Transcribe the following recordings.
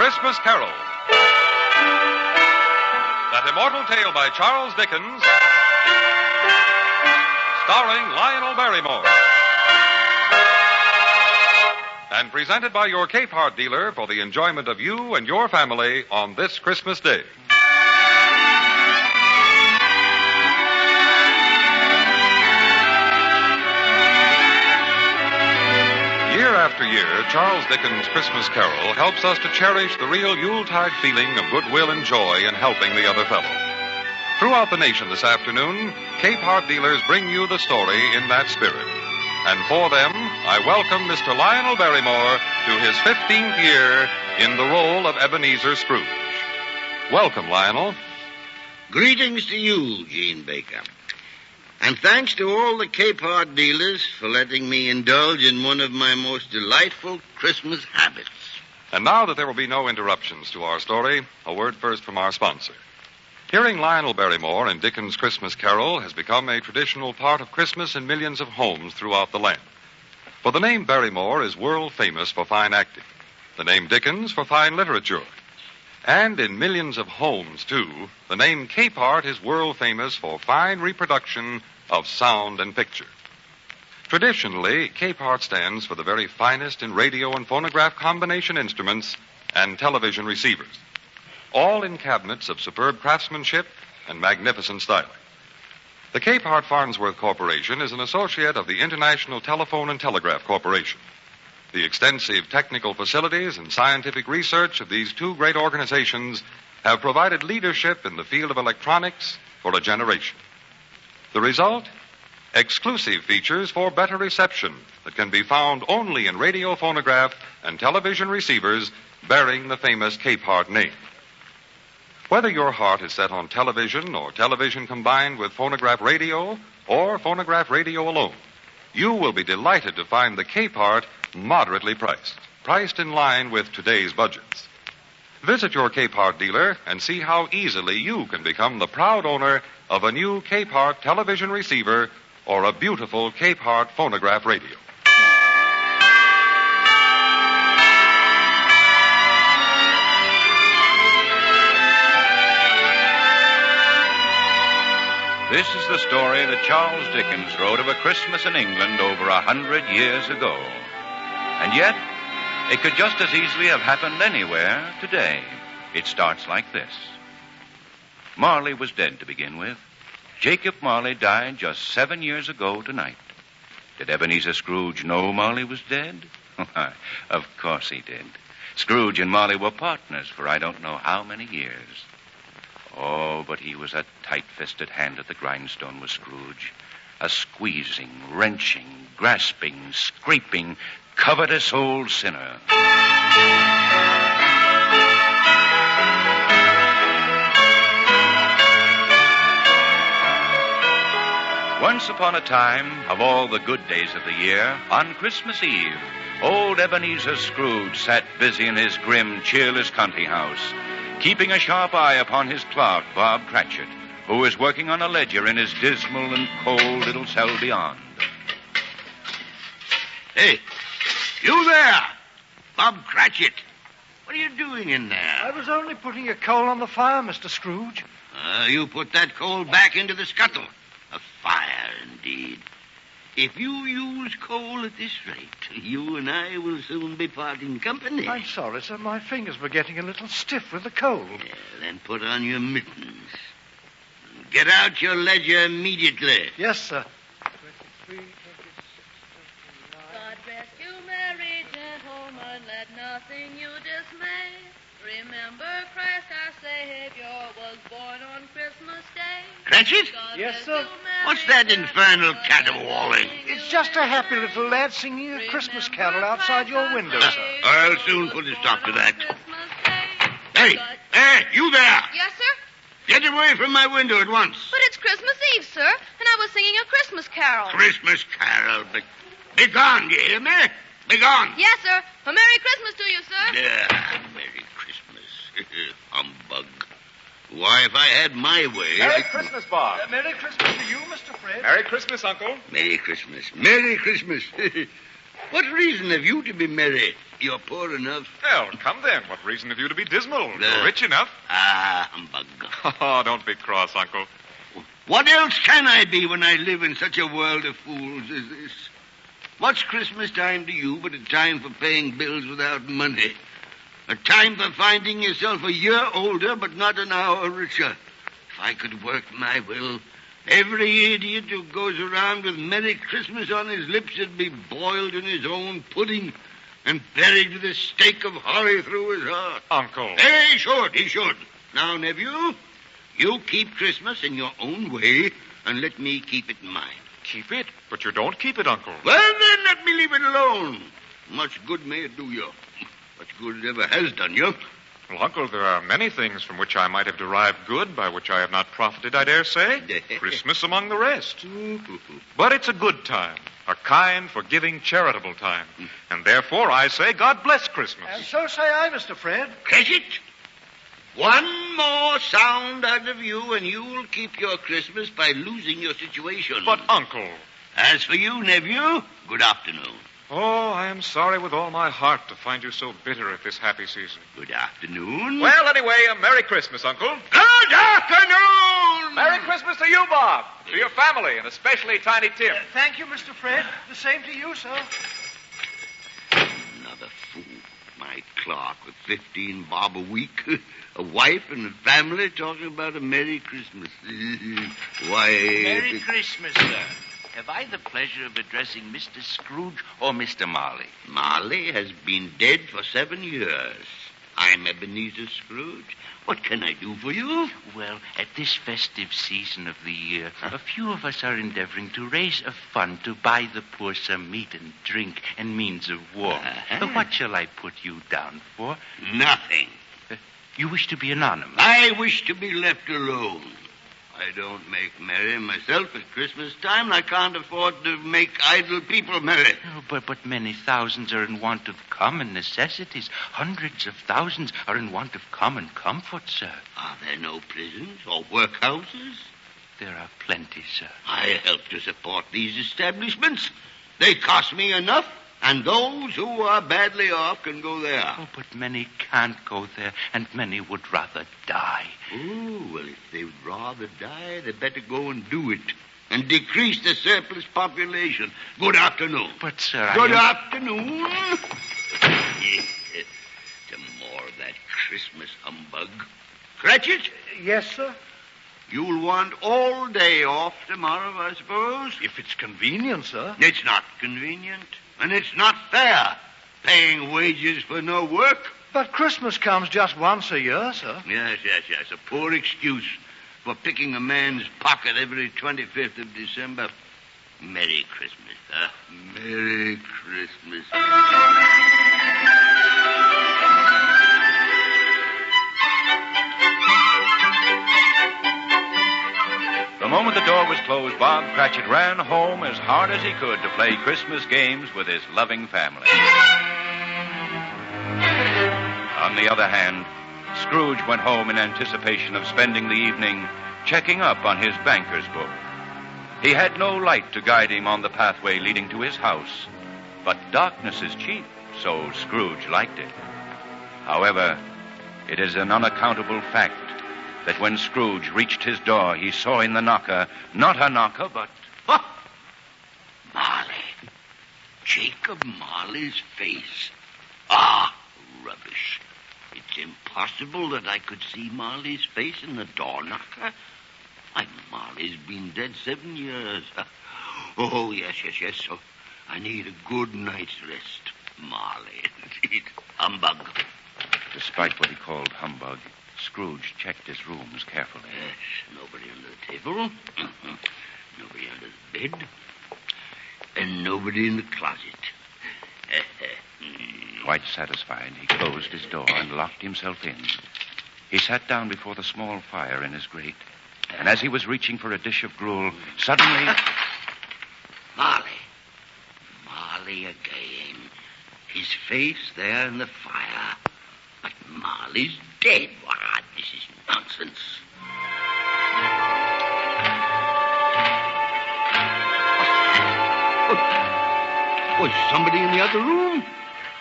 Christmas Carol. That immortal tale by Charles Dickens, starring Lionel Barrymore. And presented by your Capehart dealer for the enjoyment of you and your family on this Christmas Day. Year after year, Charles Dickens' Christmas Carol helps us to cherish the real Yuletide feeling of goodwill and joy in helping the other fellow. Throughout the nation this afternoon, Capehart dealers bring you the story in that spirit. And for them, I welcome Mr. Lionel Barrymore to his 15th year in the role of Ebenezer Scrooge. Welcome, Lionel. Greetings to you, Gene Baker. And thanks to all the Capehart dealers for letting me indulge in one of my most delightful Christmas habits. And now that there will be no interruptions to our story, a word first from our sponsor. Hearing Lionel Barrymore in Dickens' Christmas Carol has become a traditional part of Christmas in millions of homes throughout the land. For the name Barrymore is world famous for fine acting, the name Dickens for fine literature. And in millions of homes, too, the name Capehart is world famous for fine reproduction of sound and picture. Traditionally, Capehart stands for the very finest in radio and phonograph combination instruments and television receivers, all in cabinets of superb craftsmanship and magnificent styling. The Capehart Farnsworth Corporation is an associate of the International Telephone and Telegraph Corporation. The extensive technical facilities and scientific research of these two great organizations have provided leadership in the field of electronics for a generation. The result? Exclusive features for better reception that can be found only in radio, phonograph, and television receivers bearing the famous Capehart name. Whether your heart is set on television or television combined with phonograph radio or phonograph radio alone, you will be delighted to find the Capehart moderately priced in line with today's budgets. Visit your Capehart dealer and see how easily you can become the proud owner of a new Capehart television receiver or a beautiful Capehart phonograph radio. This is the story that Charles Dickens wrote of a Christmas in England over 100 years ago. And yet, it could just as easily have happened anywhere today. It starts like this. Marley was dead to begin with. Jacob Marley died just 7 years ago tonight. Did Ebenezer Scrooge know Marley was dead? Of course he did. Scrooge and Marley were partners for I don't know how many years. Oh, but he was a tight-fisted hand at the grindstone, was Scrooge. A squeezing, wrenching, grasping, scraping, covetous old sinner. Once upon a time, of all the good days of the year, on Christmas Eve, old Ebenezer Scrooge sat busy in his grim, cheerless country house, keeping a sharp eye upon his clerk, Bob Cratchit, who was working on a ledger in his dismal and cold little cell beyond. Hey, you there, Bob Cratchit. What are you doing in there? I was only putting a coal on the fire, Mr. Scrooge. You put that coal back into the scuttle. A fire, indeed. If you use coal at this rate, you and I will soon be parting company. I'm sorry, sir. My fingers were getting a little stiff with the cold. Yeah, then put on your mittens. Get out your ledger immediately. Yes, sir. 23, 26, 29. God rest you, merry gentlemen, let nothing you dismay. Remember Christ our Savior was born on Christmas Day. Cratchit? Yes, sir. What's that infernal caterwauling? It's just a happy little lad singing a Christmas carol outside your window, sir. I'll soon put a stop to that. Hey, you there! Yes, sir? Get away from my window at once. But it's Christmas Eve, sir, and I was singing a Christmas carol. Christmas carol. Be gone, do you hear me? Be gone. Yes, sir. A Merry Christmas to you, sir. Yeah, Merry Christmas. Humbug. Why, if I had my way... Merry Christmas, Bob. Merry Christmas to you, Mr. Fred. Merry Christmas, Uncle. Merry Christmas. Merry Christmas. What reason have you to be merry? You're poor enough. Well, come then. What reason have you to be dismal? You're rich enough. Humbug. Oh, don't be cross, Uncle. What else can I be when I live in such a world of fools as this? What's Christmas time to you but a time for paying bills without money? A time for finding yourself a year older but not an hour richer. If I could work my will, every idiot who goes around with Merry Christmas on his lips would be boiled in his own pudding and buried with a stake of holly through his heart. Uncle. He should. Now, nephew, you keep Christmas in your own way and let me keep it mine. Keep it? But you don't keep it, Uncle. Well, then, let me leave it alone. Much good may it do you. Much good it ever has done you. Well, Uncle, there are many things from which I might have derived good, by which I have not profited, I dare say. Christmas among the rest. But it's a good time, a kind, forgiving, charitable time. And therefore, I say, God bless Christmas. And so say I, Mr. Fred. Cratchit, one more sound out of you, and you'll keep your Christmas by losing your situation. But, Uncle... As for you, nephew, good afternoon. Oh, I am sorry with all my heart to find you so bitter at this happy season. Good afternoon. Well, anyway, a Merry Christmas, Uncle. Good afternoon! Merry Christmas to you, Bob, to your family, and especially Tiny Tim. Thank you, Mr. Fred. The same to you, sir. Another fool. My clerk with 15 bob a week, a wife and a family talking about a Merry Christmas. Why... Merry Christmas, sir. Have I the pleasure of addressing Mr. Scrooge or Mr. Marley? Marley has been dead for 7 years. I'm Ebenezer Scrooge. What can I do for you? Well, at this festive season of the year, a few of us are endeavoring to raise a fund to buy the poor some meat and drink and means of warmth. What shall I put you down for? Nothing. You wish to be anonymous? I wish to be left alone. I don't make merry myself at Christmas time, and I can't afford to make idle people merry. Oh, but many thousands are in want of common necessities. Hundreds of thousands are in want of common comfort, sir. Are there no prisons or workhouses? There are plenty, sir. I help to support these establishments. They cost me enough, and those who are badly off can go there. Oh, but many can't go there, and many would rather die. Oh, well, if they'd rather die, they better go and do it, and decrease the surplus population. Good afternoon. But, sir, Good afternoon. Some more of that Christmas humbug. Cratchit? Yes, sir. You'll want all day off tomorrow, I suppose? If it's convenient, sir. It's not convenient, and it's not fair, paying wages for no work. But Christmas comes just once a year, sir. Yes. A poor excuse for picking a man's pocket every 25th of December. Merry Christmas, sir. Merry Christmas. The moment the door was closed, Bob Cratchit ran home as hard as he could to play Christmas games with his loving family. On the other hand, Scrooge went home in anticipation of spending the evening checking up on his banker's book. He had no light to guide him on the pathway leading to his house, but darkness is cheap, so Scrooge liked it. However, it is an unaccountable fact that when Scrooge reached his door, he saw in the knocker, not a knocker, but... Marley. Jacob Marley's face. Ah, rubbish. It's impossible that I could see Marley's face in the door knocker. Why, Marley's been dead 7 years. Oh, yes. So I need a good night's rest. Marley, indeed. Humbug. Despite what he called humbug, Scrooge checked his rooms carefully. Yes, nobody under the table. Nobody under the bed. And nobody in the closet. Quite satisfied, he closed his door and locked himself in. He sat down before the small fire in his grate, and as he was reaching for a dish of gruel, suddenly... Marley again. His face there in the fire. But Marley's dead. Why, this is nonsense. Oh, is somebody in the other room?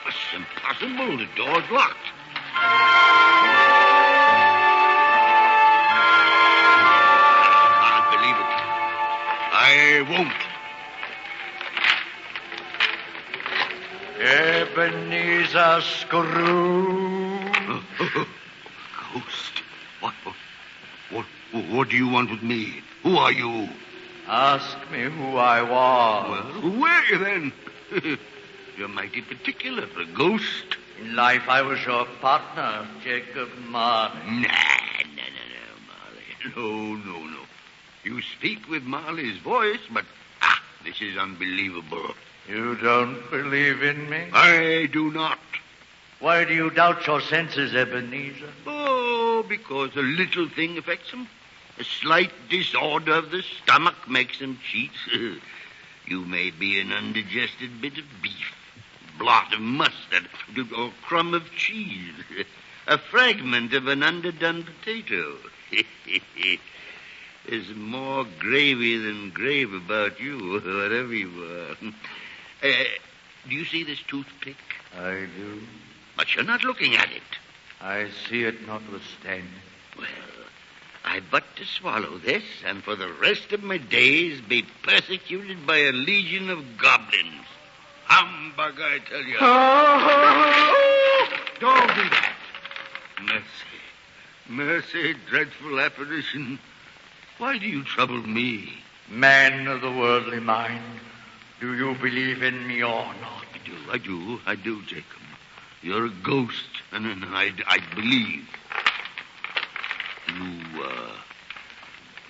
It's impossible. The door's locked. I can't believe it. I won't. Ebenezer Scrooge. Ghost. What do you want with me? Who are you? Ask me who I was. Well, who were you then? You're mighty particular for a ghost. In life, I was your partner, Jacob Marley. Marley. No. You speak with Marley's voice, but, this is unbelievable. You don't believe in me? I do not. Why do you doubt your senses, Ebenezer? Oh, because a little thing affects them. A slight disorder of the stomach makes them cheat. You may be an undigested bit of beef, blot of mustard, or crumb of cheese, a fragment of an underdone potato. There's more gravy than grave about you, whatever you are. Do you see this toothpick? I do. But you're not looking at it. I see it notwithstanding. Well, I've but to swallow this, and for the rest of my days be persecuted by a legion of goblins. Humbug, I tell you. Don't do that. Mercy, dreadful apparition. Why do you trouble me? Man of the worldly mind, do you believe in me or not? I do, Jacob. You're a ghost, and I believe. You,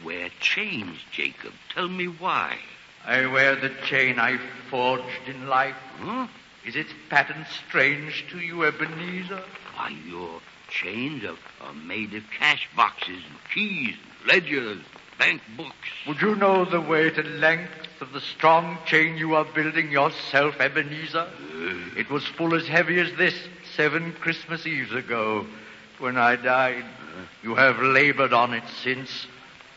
wear chains, Jacob. Tell me why. I wear the chain I forged in life. Huh? Is its pattern strange to you, Ebenezer? Why, your chains are made of cash boxes and keys and ledgers, bank books. Would you know the weight and length of the strong chain you are building yourself, Ebenezer? It was full as heavy as this 7 Christmas Eves ago when I died. You have labored on it since.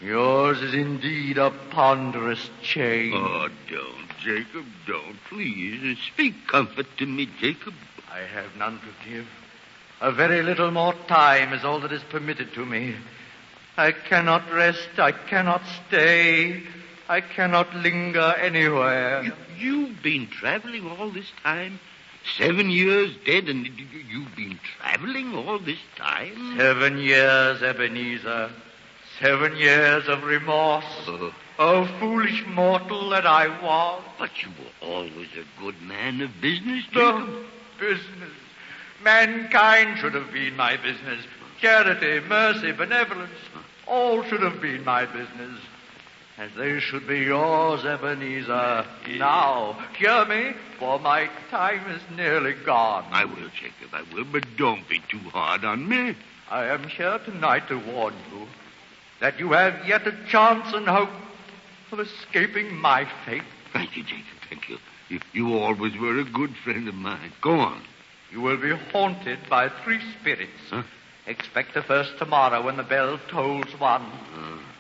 Yours is indeed a ponderous chain. Oh, don't, Jacob, don't. Please, speak comfort to me, Jacob. I have none to give. A very little more time is all that is permitted to me. I cannot rest. I cannot stay. I cannot linger anywhere. You've been traveling all this time? 7 years dead, and you've been traveling all this time? 7 years, Ebenezer. 7 years of remorse. Oh, foolish mortal that I was. But you were always a good man of business, Jacob. No, business. Mankind should have been my business. Charity, mercy, benevolence, all should have been my business. As they should be yours, Ebenezer. Now, hear me, for my time is nearly gone. I will, Jacob, I will, but don't be too hard on me. I am here tonight to warn you that you have yet a chance and hope of escaping my fate. Thank you, Jacob, thank you. You always were a good friend of mine. Go on. You will be haunted by 3 spirits. Huh? Expect the first tomorrow when the bell tolls 1.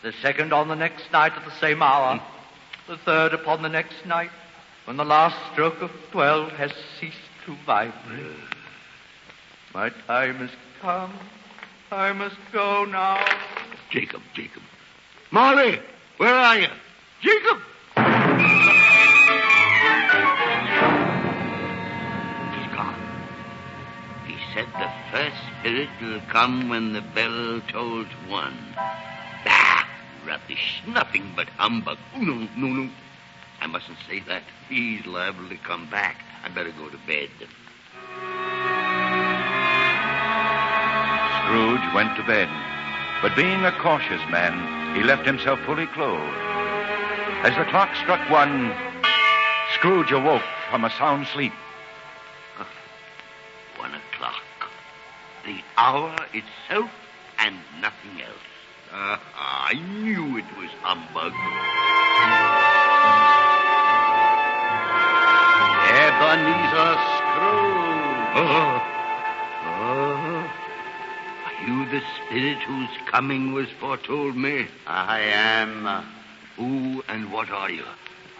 The second on the next night at the same hour. The third upon the next night when the last stroke of 12 has ceased to vibrate. My time has come. I must go now. Jacob. Molly, where are you? Jacob! He's gone. He said the first spirit will come when the bell tolls 1. Rubbish. Nothing but humbug. Oh, no. I mustn't say that. He's liable to come back. I better go to bed. Scrooge went to bed, but being a cautious man, he left himself fully clothed. As the clock struck 1, Scrooge awoke from a sound sleep. 1 o'clock. The hour itself and nothing else. I knew it was humbug. Ebenezer Scrooge. Are you the spirit whose coming was foretold me? I am. Who and what are you?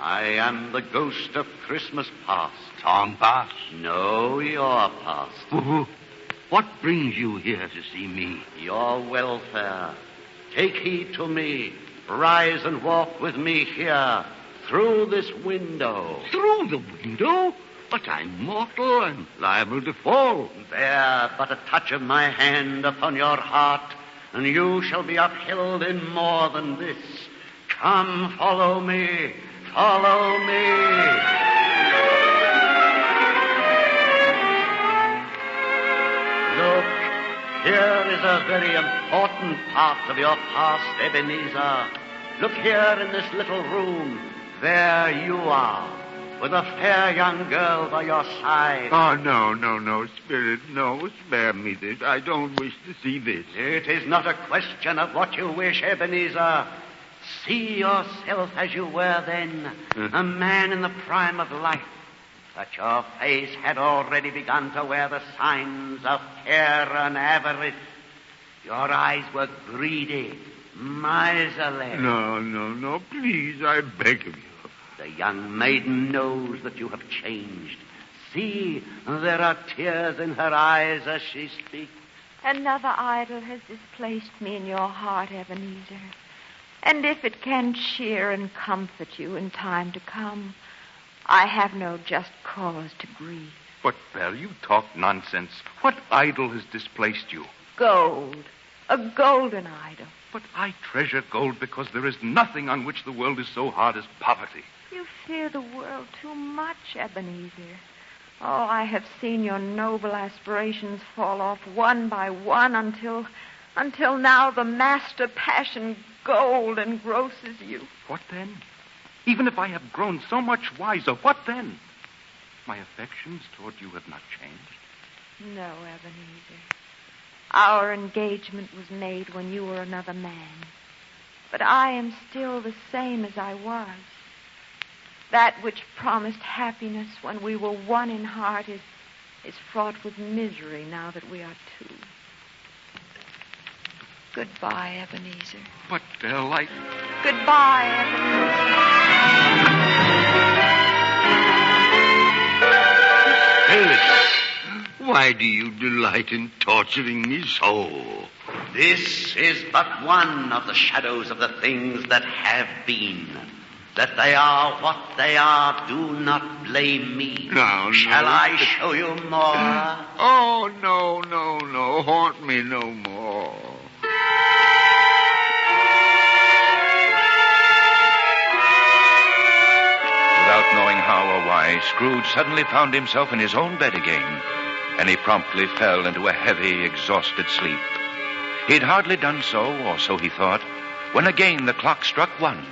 I am the ghost of Christmas past. Song past? No, your past. What brings you here to see me? Your welfare. Take heed to me. Rise and walk with me here, through this window. Through the window? But I'm mortal. I'm liable to fall. Bear but a touch of my hand upon your heart, and you shall be upheld in more than this. Come, follow me. Follow me. Look, here is a very important part of your past, Ebenezer. Look here in this little room. There you are, with a fair young girl by your side. Oh, no, Spirit, no. Spare me this. I don't wish to see this. It is not a question of what you wish, Ebenezer. See yourself as you were then, a man in the prime of life. But your face had already begun to wear the signs of care and avarice. Your eyes were greedy, miserly. No, please, I beg of you. The young maiden knows that you have changed. See, there are tears in her eyes as she speaks. Another idol has displaced me in your heart, Ebenezer. And if it can cheer and comfort you in time to come, I have no just cause to grieve. But, Belle, you talk nonsense. What idol has displaced you? Gold. A golden idol. But I treasure gold because there is nothing on which the world is so hard as poverty. You fear the world too much, Ebenezer. Oh, I have seen your noble aspirations fall off one by one until now the master passion, gold, engrosses you. What then? Even if I have grown so much wiser, what then? My affections toward you have not changed. No, Ebenezer. Our engagement was made when you were another man. But I am still the same as I was. That which promised happiness when we were one in heart is fraught with misery now that we are two. Goodbye, Ebenezer. But, Belle, I... Goodbye, Phyllis, why do you delight in torturing me so? This is but one of the shadows of the things that have been. That they are what they are, do not blame me. No. Shall I show you more? Oh, no. Haunt me no more. Without knowing how or why, Scrooge suddenly found himself in his own bed again, and he promptly fell into a heavy, exhausted sleep. He'd hardly done so, or so he thought, when again the clock struck 1.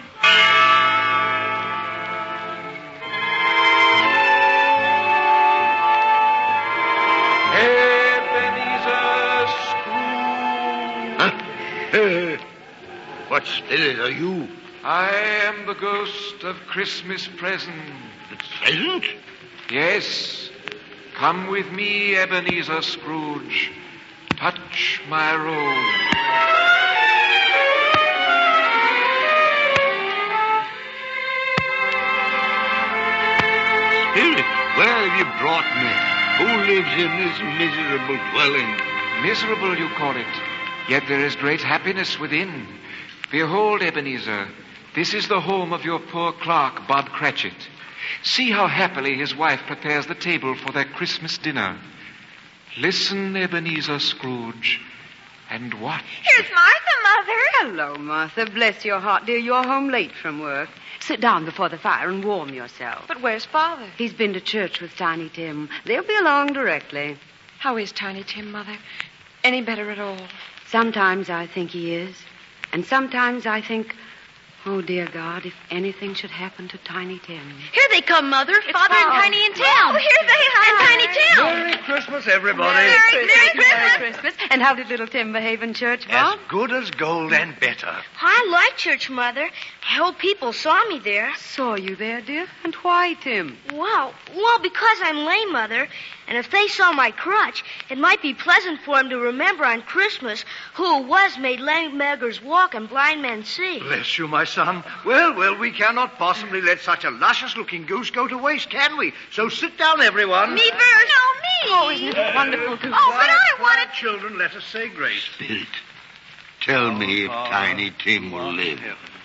What spirit are you? I am the ghost of Christmas present. The present? Yes. Come with me, Ebenezer Scrooge. Touch my robe. Spirit, where have you brought me? Who lives in this miserable dwelling? Miserable, you call it. Yet there is great happiness within. Behold, Ebenezer, this is the home of your poor clerk, Bob Cratchit. See how happily his wife prepares the table for their Christmas dinner. Listen, Ebenezer Scrooge, and watch. Here's Martha, Mother. Hello, Martha. Bless your heart, dear. You're home late from work. Sit down before the fire and warm yourself. But where's Father? He's been to church with Tiny Tim. They'll be along directly. How is Tiny Tim, Mother? Any better at all? Sometimes I think he is. And sometimes I think, oh, dear God, if anything should happen to Tiny Tim. Here they come, Mother. Father and Tiny and Tim. Oh, here they are. And Tiny Tim. Merry Christmas, everybody. Merry Christmas. And And how did little Tim behave in church, As Bob? good as gold and better. I like church, Mother. I hope people saw me there. Saw you there, dear? And why, Tim? Well, because I'm lame, Mother. And if they saw my crutch, it might be pleasant for them to remember on Christmas who it was made lame beggars walk and blind men see. Bless you, my son. Well, we cannot possibly let such a luscious-looking goose go to waste, can we? So sit down, everyone. Me first. No, me. Oh, isn't it wonderful to... Oh, but I want Quiet, children, let us say grace. Spirit, tell me if Tiny Tim will live.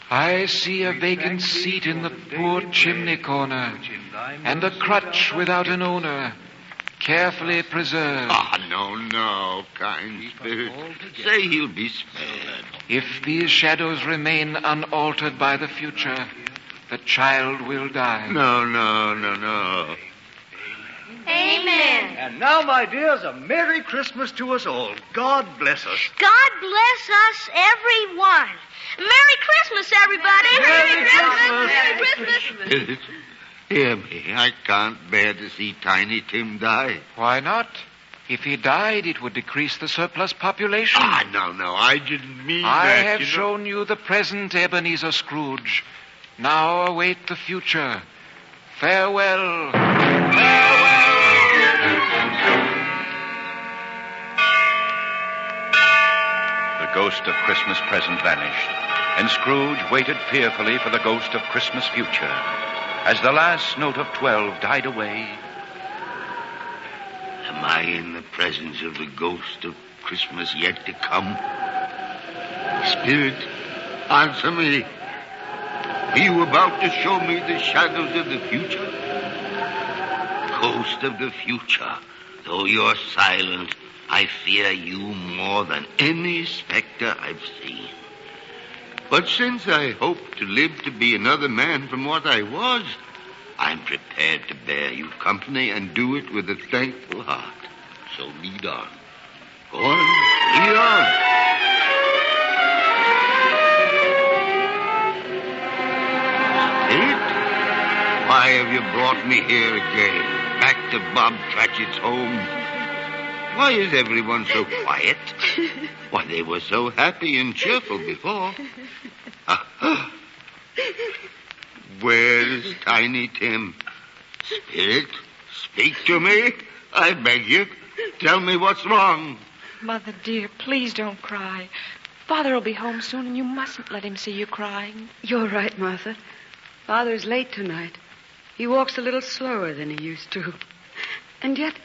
I see a vacant seat in the poor chimney corner, and a crutch without an owner, carefully preserved. No, kind Spirit. Say he'll be spared. If these shadows remain unaltered by the future, the child will die. No. Amen. And now, my dears, a Merry Christmas to us all. God bless us. God bless us, everyone. Merry Christmas, everybody. Merry Christmas. Spirit, hear me. I can't bear to see Tiny Tim die. Why not? If he died, it would decrease the surplus population. No, I didn't mean I that. have shown you the present, Ebenezer Scrooge. Now await the future. Farewell. The ghost of Christmas present vanished, and Scrooge waited fearfully for the ghost of Christmas future. As the last note of 12 died away, Am I in the presence of the ghost of Christmas yet to come? Spirit, answer me. Are you about to show me the shadows of the future? Ghost of the future, though you're silent, I fear you more than any specter I've seen. But since I hope to live to be another man from what I was, I'm prepared to bear you company and do it with a thankful heart. So lead on. Go on, lead on. Spirit, why have you brought me here again, back to Bob Cratchit's home? Why is everyone so quiet? Why, they were so happy and cheerful before. Where is Tiny Tim? Spirit, speak to me. I beg you. Tell me what's wrong. Mother, dear, please don't cry. Father will be home soon, and you mustn't let him see you crying. You're right, Martha. Father's late tonight. He walks a little slower than he used to. And yet,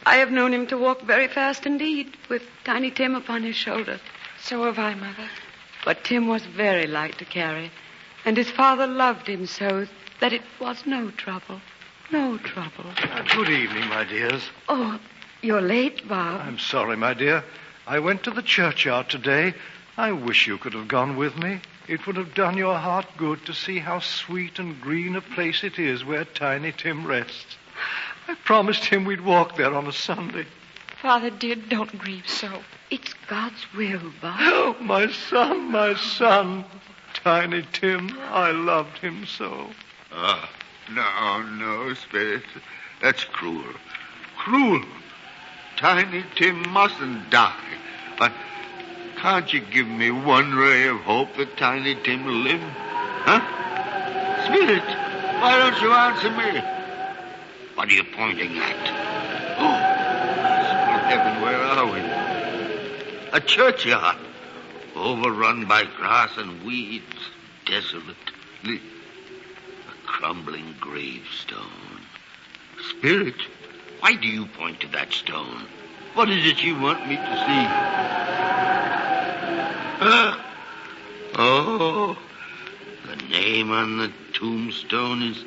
I have known him to walk very fast indeed, with Tiny Tim upon his shoulder. So have I, Mother. But Tim was very light to carry, and his father loved him so that it was no trouble. No trouble. Good evening, my dears. Oh, you're late, Bob. I'm sorry, my dear. I went to the churchyard today. I wish you could have gone with me. It would have done your heart good to see how sweet and green a place it is where Tiny Tim rests. I promised him we'd walk there on a Sunday. Father, dear, don't grieve so. It's God's will, Bob. Oh, my son. Tiny Tim, I loved him so. No, Spirit. That's cruel. Cruel. Tiny Tim mustn't die. But can't you give me one ray of hope that Tiny Tim will live? Huh? Spirit, why don't you answer me? What are you pointing at? Oh, heaven, where are we? A churchyard, overrun by grass and weeds, desolate. A crumbling gravestone. Spirit, why do you point to that stone? What is it you want me to see? Oh, the name on the tombstone is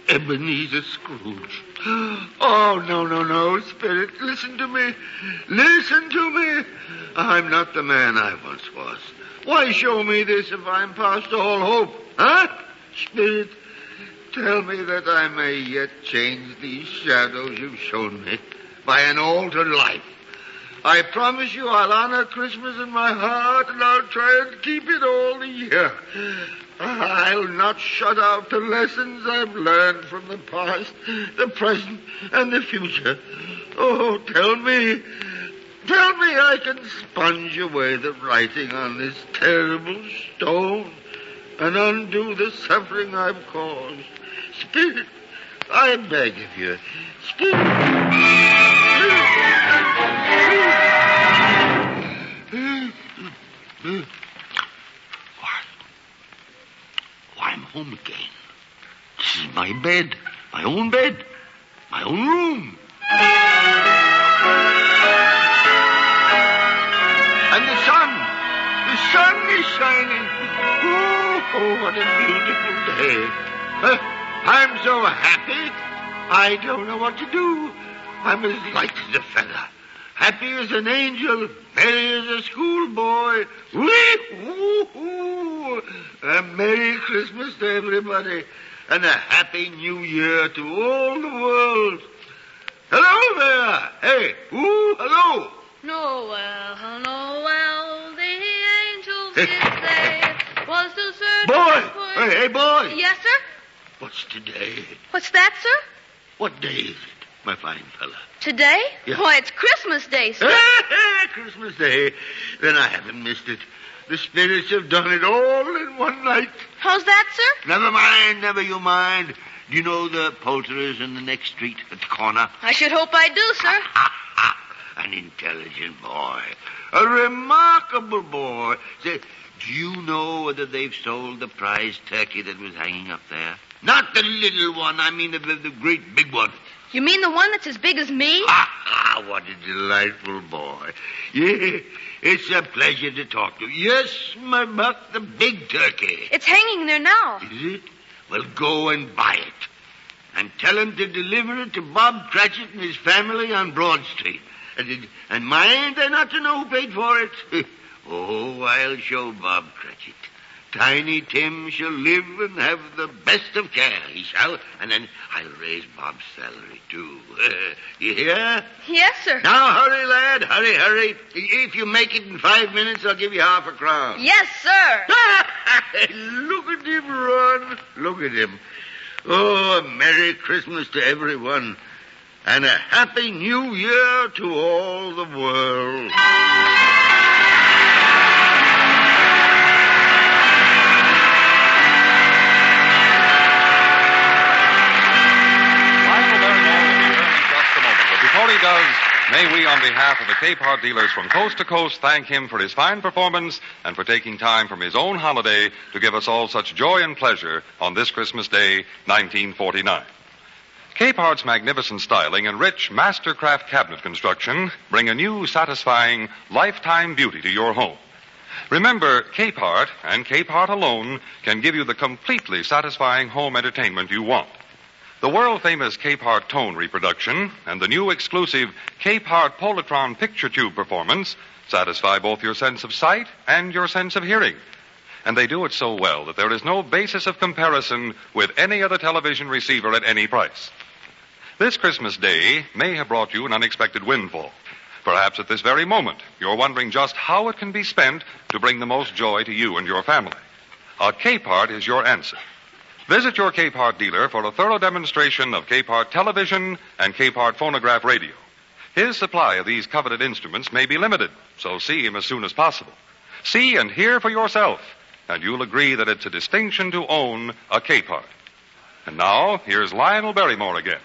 Ebenezer Scrooge. Oh, no, Spirit, listen to me. Listen to me. I'm not the man I once was. Why show me this if I'm past all hope? Huh? Spirit, tell me that I may yet change these shadows you've shown me by an altered life. I promise you I'll honor Christmas in my heart, and I'll try and keep it all the year. I'll not shut out the lessons I've learned from the past, the present, and the future. Oh, tell me tell me I can sponge away the writing on this terrible stone and undo the suffering I've caused. Spirit, I beg of you. Why, I'm home again. This is my bed, my own room. And the sun is shining. Oh, what a beautiful day. I'm so happy, I don't know what to do. I'm as light as a feather, happy as an angel, merry as a schoolboy. Woo-hoo! A Merry Christmas to everybody, and a Happy New Year to all the world. Hello there! Hey, hello! Noel, the angels did say was to search Boy! for... Hey, boy! Yes, sir? What's today? What's that, sir? What day is it, my fine fella? Today? Yeah. Why, it's Christmas Day, sir. Christmas Day. Then I haven't missed it. The spirits have done it all in one night. How's that, sir? Never mind, never you mind. Do you know the poulterers in the next street at the corner? I should hope I do, sir. An intelligent boy. A remarkable boy. Say, do you know whether they've sold the prize turkey that was hanging up there? Not the little one. I mean the great big one. You mean the one that's as big as me? What a delightful boy. Yeah, it's a pleasure to talk to you. Yes, my buck, the big turkey. It's hanging there now. Is it? Well, go and buy it. And tell him to deliver it to Bob Cratchit and his family on Broad Street. And mind, they're not to know who paid for it. Oh, I'll show Bob Cratchit. Tiny Tim shall live and have the best of care, he shall. And then I'll raise Bob's salary, too. You hear? Yes, sir. Now, hurry, lad. Hurry. If you make it in 5 minutes, I'll give you half a crown. Yes, sir. Look at him run. Look at him. Oh, a Merry Christmas to everyone. And a Happy New Year to all the world. Before he does, may we, on behalf of the Capehart dealers from coast to coast, thank him for his fine performance and for taking time from his own holiday to give us all such joy and pleasure on this Christmas Day, 1949. Capehart's magnificent styling and rich mastercraft cabinet construction bring a new, satisfying, lifetime beauty to your home. Remember, Capehart and Capehart alone can give you the completely satisfying home entertainment you want. The world-famous Capehart tone reproduction and the new exclusive Capehart Polytron picture tube performance satisfy both your sense of sight and your sense of hearing. And they do it so well that there is no basis of comparison with any other television receiver at any price. This Christmas Day may have brought you an unexpected windfall. Perhaps at this very moment, you're wondering just how it can be spent to bring the most joy to you and your family. A Capehart is your answer. Visit your Capehart dealer for a thorough demonstration of Capehart television and Capehart phonograph radio. His supply of these coveted instruments may be limited, so see him as soon as possible. See and hear for yourself, and you'll agree that it's a distinction to own a Capehart. And now, here's Lionel Barrymore again.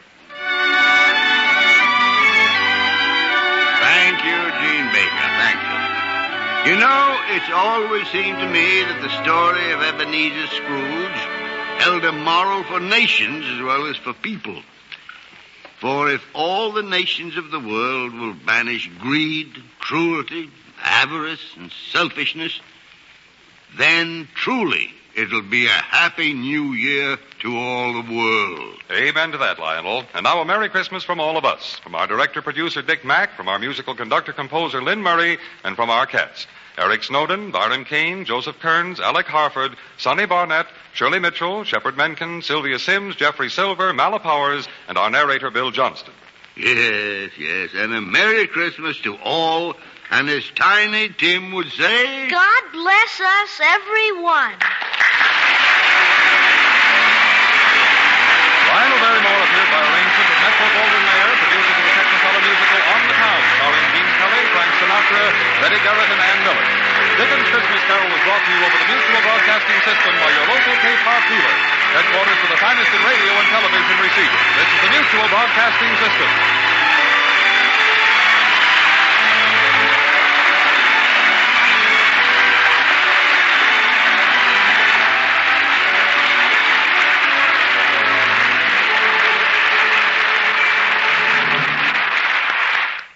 Thank you, Gene Baker. Thank you. You know, it's always seemed to me that the story of Ebenezer Scrooge held a moral for nations as well as for people. For if all the nations of the world will banish greed, cruelty, avarice, and selfishness, then truly it'll be a happy new year to all the world. Amen to that, Lionel. And now a Merry Christmas from all of us. From our director-producer, Dick Mack, from our musical conductor-composer, Lynn Murray, and from our cast. Eric Snowden, Byron Kane, Joseph Kearns, Alec Harford, Sonny Barnett, Shirley Mitchell, Shepard Menken, Sylvia Sims, Jeffrey Silver, Mala Powers, and our narrator, Bill Johnston. Yes, and a Merry Christmas to all, and as Tiny Tim would say... God bless us, everyone. Lionel Barrymore appeared by arrangement of Metro Golden Mayer, producer of the Technicolor musical On the Town, starring Gene Kelly, Frank the Mutual Broadcasting System by your local Capehart dealer. Headquarters for the finest in radio and television receiving. This is the Mutual Broadcasting System.